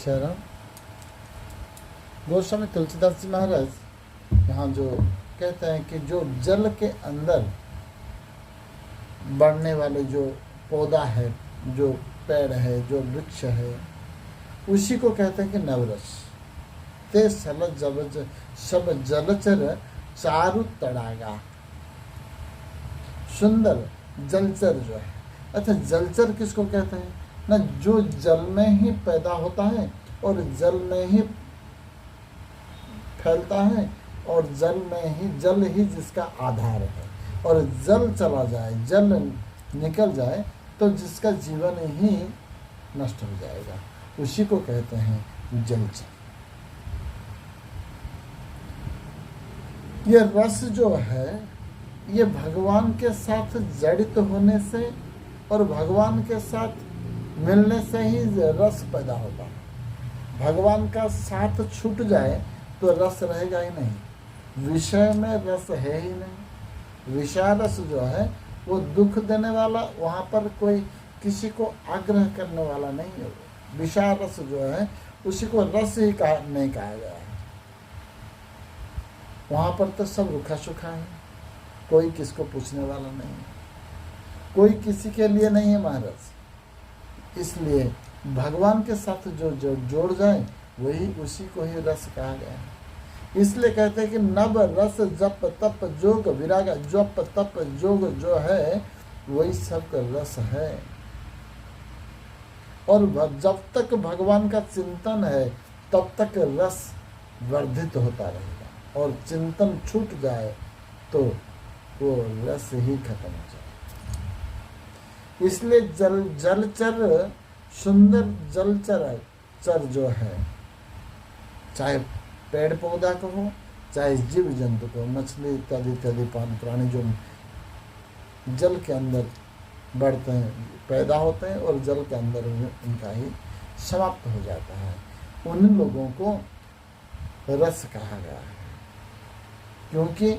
शरण। गोस्वामी तुलसीदास जी महाराज यहाँ जो कहते हैं कि जो जल के अंदर बढ़ने वाले जो पौधा है, जो पेड़ है, जो वृक्ष है, उसी को कहते हैं कि नवरस। ते सल जब सब जलचर चारु तड़ागा। सुंदर जलचर जो है, अच्छा जलचर किसको कहते हैं ना, जो जल में ही पैदा होता है और जल में ही फैलता है और जल ही जिसका आधार है, और जल चला जाए, जल निकल जाए तो जिसका जीवन ही नष्ट हो जाएगा, उसी को कहते हैं जलचर। ये रस जो है ये भगवान के साथ जड़ित होने से और भगवान के साथ मिलने से ही रस पैदा होता है। भगवान का साथ छूट जाए तो रस रहेगा ही नहीं, विषय में रस है ही नहीं। विषय रस जो है वो दुख देने वाला, वहाँ पर कोई किसी को आग्रह करने वाला नहीं है। विषय रस जो है उसी को रस ही नहीं कहा गया है। वहाँ पर तो सब रुखा सुखा है, कोई किसको पूछने वाला नहीं है, कोई किसी के लिए नहीं है महाराज। इसलिए भगवान के साथ जो जोड़ जाए वही उसी को ही रस कहा गया है। इसलिए कहते हैं कि नव रस जप तप जोग विराग। जप तप जोग जो है वही सब का रस है। और जब तक भगवान का चिंतन है तब तक रस वर्धित होता रहेगा, और चिंतन छूट जाए तो वो रस ही खत्म हो जाए। इसलिए जलचर, सुंदर जलचर चर जो है, चाहे पेड़ पौधा को हो, चाहे जीव जंतु को, मछली इत्यादि इत्यादि प्राणी जो जल के अंदर बढ़ते हैं, पैदा होते हैं और जल के अंदर उनका ही समाप्त हो जाता है, उन लोगों को रस कहा गया है। क्योंकि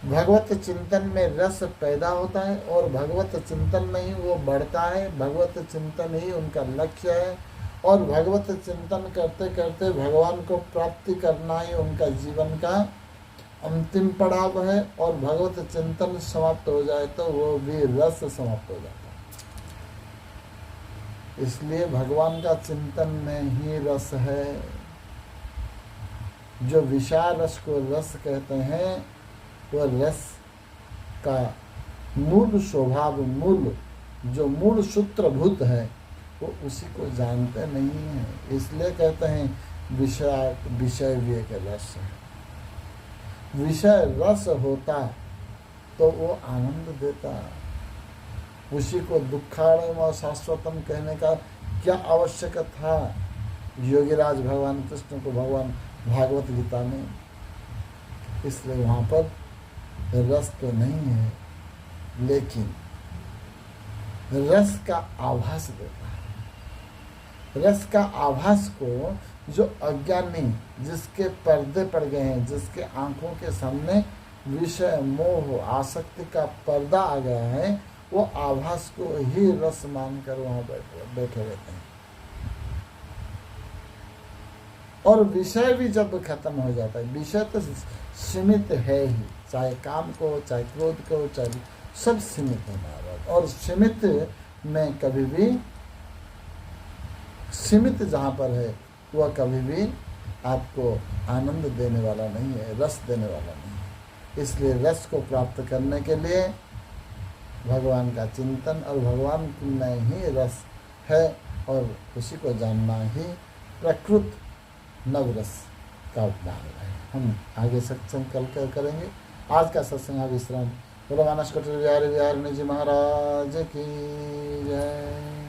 भगवत चिंतन में रस पैदा होता है और भगवत चिंतन में ही वो बढ़ता है। भगवत चिंतन ही उनका लक्ष्य है और भगवत चिंतन करते करते भगवान को प्राप्ति करना ही उनका जीवन का अंतिम पड़ाव है। और भगवत चिंतन समाप्त हो जाए तो वो भी रस समाप्त हो जाता है। इसलिए भगवान का चिंतन में ही रस है। जो विषय रस को रस कहते हैं, वह रस का मूल स्वभाव, जो मूल सूत्रभूत है, वो उसी को जानते नहीं है। इसलिए कहते हैं विषय विवेक रस है। विषय रस होता तो वो आनंद देता। उसी को दुखाड़म और शाश्वतम कहने का क्या आवश्यक था योगीराज भगवान कृष्ण को भगवान भागवत गीता में। इसलिए वहाँ पर रस तो नहीं है, लेकिन रस का आभास देता है। रस का आभास को जो अज्ञानी, जिसके पर्दे पड़ गए हैं, जिसके आंखों के सामने विषय मोह आसक्ति का पर्दा आ गया है, वो आभास को ही रस मानकर वहाँ बैठे रहते हैं। और विषय भी जब खत्म हो जाता है, विषय तो सीमित है ही, चाहे काम को, चाहे क्रोध को, चाहे सब सीमित है महाराज। और सीमित में कभी भी, सीमित जहाँ पर है वह कभी भी आपको आनंद देने वाला नहीं है, रस देने वाला नहीं है। इसलिए रस को प्राप्त करने के लिए भगवान का चिंतन और भगवान में ही रस है, और उसी को जानना ही प्रकृत नवरस का उपनाम है। हम आगे सत्संग कल करेंगे। आज का सत्संग विश्राम। बोलो मानस कटोरी बिहारी जी महाराज की जय।